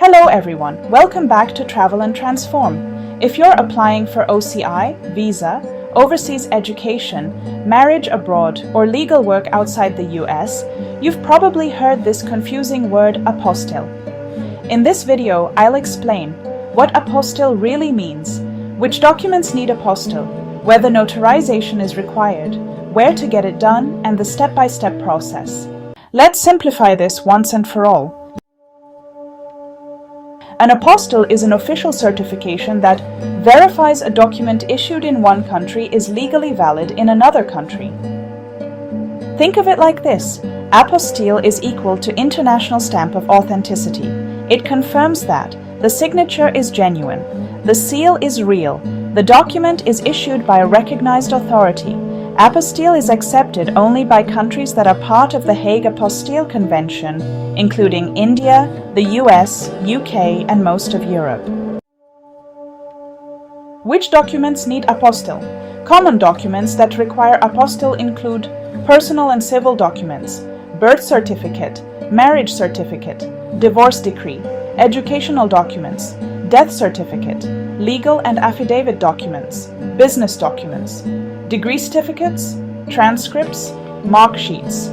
Hello everyone, welcome back to Travel and Transform. If you're applying for OCI, visa, overseas education, marriage abroad, or legal work outside the US, you've probably heard this confusing word apostille. In this video, I'll explain what apostille really means, which documents need apostille, whether notarization is required, where to get it done, and the step-by-step process. Let's simplify this once and for all. An apostille is an official certification that verifies a document issued in one country is legally valid in another country. Think of it like this. Apostille is equal to international stamp of authenticity. It confirms that the signature is genuine, the seal is real, the document is issued by a recognized authority. Apostille is accepted only by countries that are part of the Hague Apostille Convention, including India, the US, UK, and most of Europe. Which documents need apostille? Common documents that require apostille include personal and civil documents, birth certificate, marriage certificate, divorce decree, educational documents, death certificate, legal and affidavit documents, business documents, degree certificates, transcripts, mark sheets,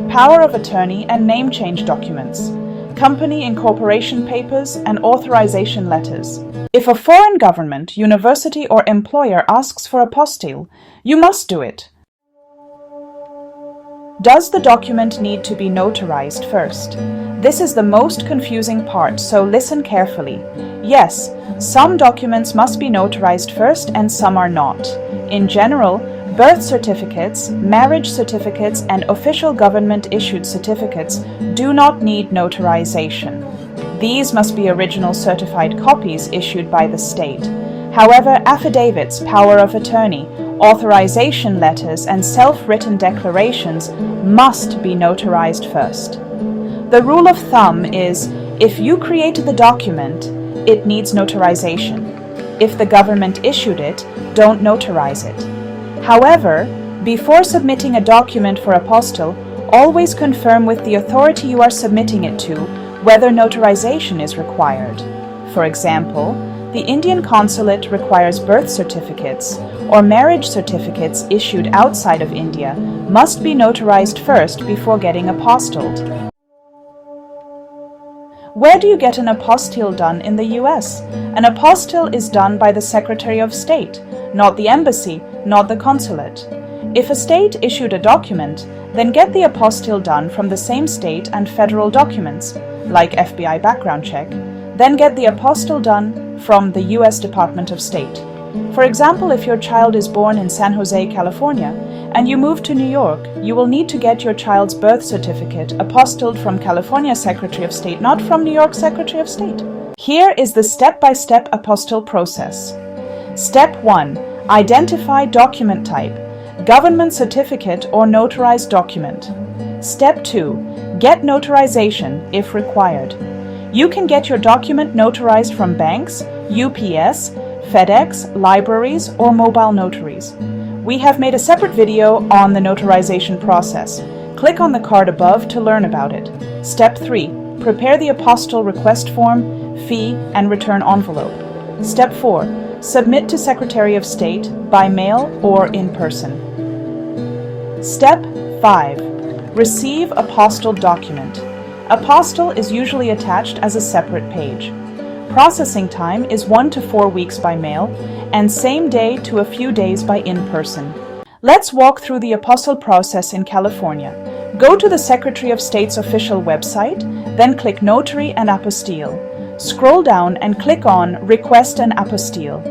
power of attorney and name change documents, company incorporation papers, and authorization letters. If a foreign government, university, or employer asks for apostille, you must do it. Does the document need to be notarized first? This is the most confusing part, so listen carefully. Yes, some documents must be notarized first and some are not. In general, birth certificates, marriage certificates, and official government-issued certificates do not need notarization. These must be original certified copies issued by the state. However, affidavits, power of attorney, authorization letters, and self-written declarations must be notarized first. The rule of thumb is, if you created the document, it needs notarization. If the government issued it, don't notarize it. However, before submitting a document for apostille, always confirm with the authority you are submitting it to whether notarization is required. For example, the Indian consulate requires birth certificates or marriage certificates issued outside of India must be notarized first before getting apostilled. Where do you get an apostille done in the US? An apostille is done by the Secretary of State, not the embassy, not the consulate. If a state issued a document, then get the apostille done from the same state and federal documents, like FBI background check, then get the apostille done from the US Department of State. For example, if your child is born in San Jose, California, and you move to New York, you will need to get your child's birth certificate apostilled from California Secretary of State, not from New York Secretary of State. Here is the step-by-step apostille process. Step 1. Identify document type, government certificate or notarized document. Step 2. Get notarization if required. You can get your document notarized from banks, UPS, FedEx, libraries, or mobile notaries. We have made a separate video on the notarization process. Click on the card above to learn about it. Step 3. Prepare the apostille request form, fee, and return envelope. Step 4. Submit to Secretary of State by mail or in person. Step 5. Receive apostille document. Apostille is usually attached as a separate page. Processing time is 1 to 4 weeks by mail and same day to a few days by in-person. Let's walk through the apostille process in California. Go to the Secretary of State's official website, then click Notary and Apostille. Scroll down and click on Request an Apostille.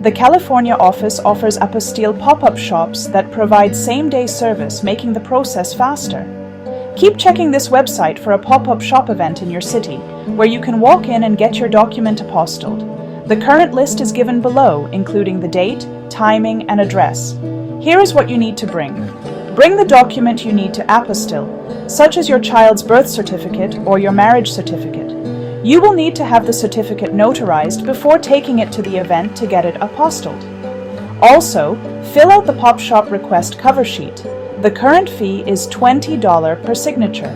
The California office offers apostille pop-up shops that provide same-day service, making the process faster. Keep checking this website for a pop-up shop event in your city, where you can walk in and get your document apostilled. The current list is given below, including the date, timing, and address. Here is what you need to bring. Bring the document you need to apostille, such as your child's birth certificate or your marriage certificate. You will need to have the certificate notarized before taking it to the event to get it apostilled. Also, fill out the pop shop request cover sheet. The current fee is $20 per signature.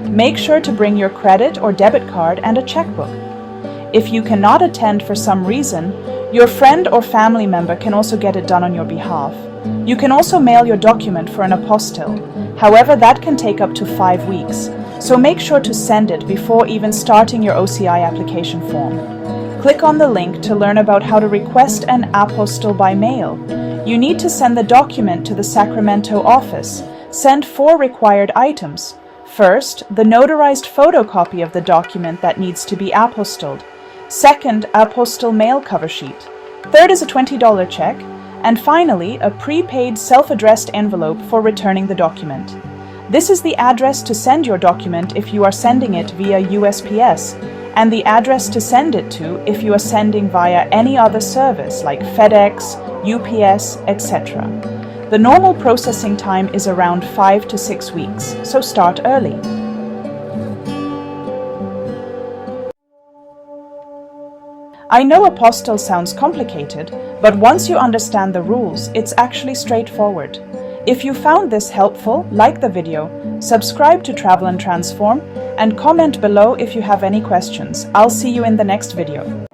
Make sure to bring your credit or debit card and a checkbook. If you cannot attend for some reason, your friend or family member can also get it done on your behalf. You can also mail your document for an apostille. However, that can take up to 5 weeks, so make sure to send it before even starting your OCI application form. Click on the link to learn about how to request an apostille by mail. You need to send the document to the Sacramento office. Send 4 required items. First, the notarized photocopy of the document that needs to be apostilled. Second, apostille mail cover sheet. Third is a $20 check. And finally, a prepaid self-addressed envelope for returning the document. This is the address to send your document if you are sending it via USPS, and the address to send it to if you are sending via any other service like FedEx, UPS, etc. The normal processing time is around 5 to 6 weeks, so start early. I know apostille sounds complicated, but once you understand the rules, it's actually straightforward. If you found this helpful, like the video, subscribe to Travel and Transform, and comment below if you have any questions. I'll see you in the next video.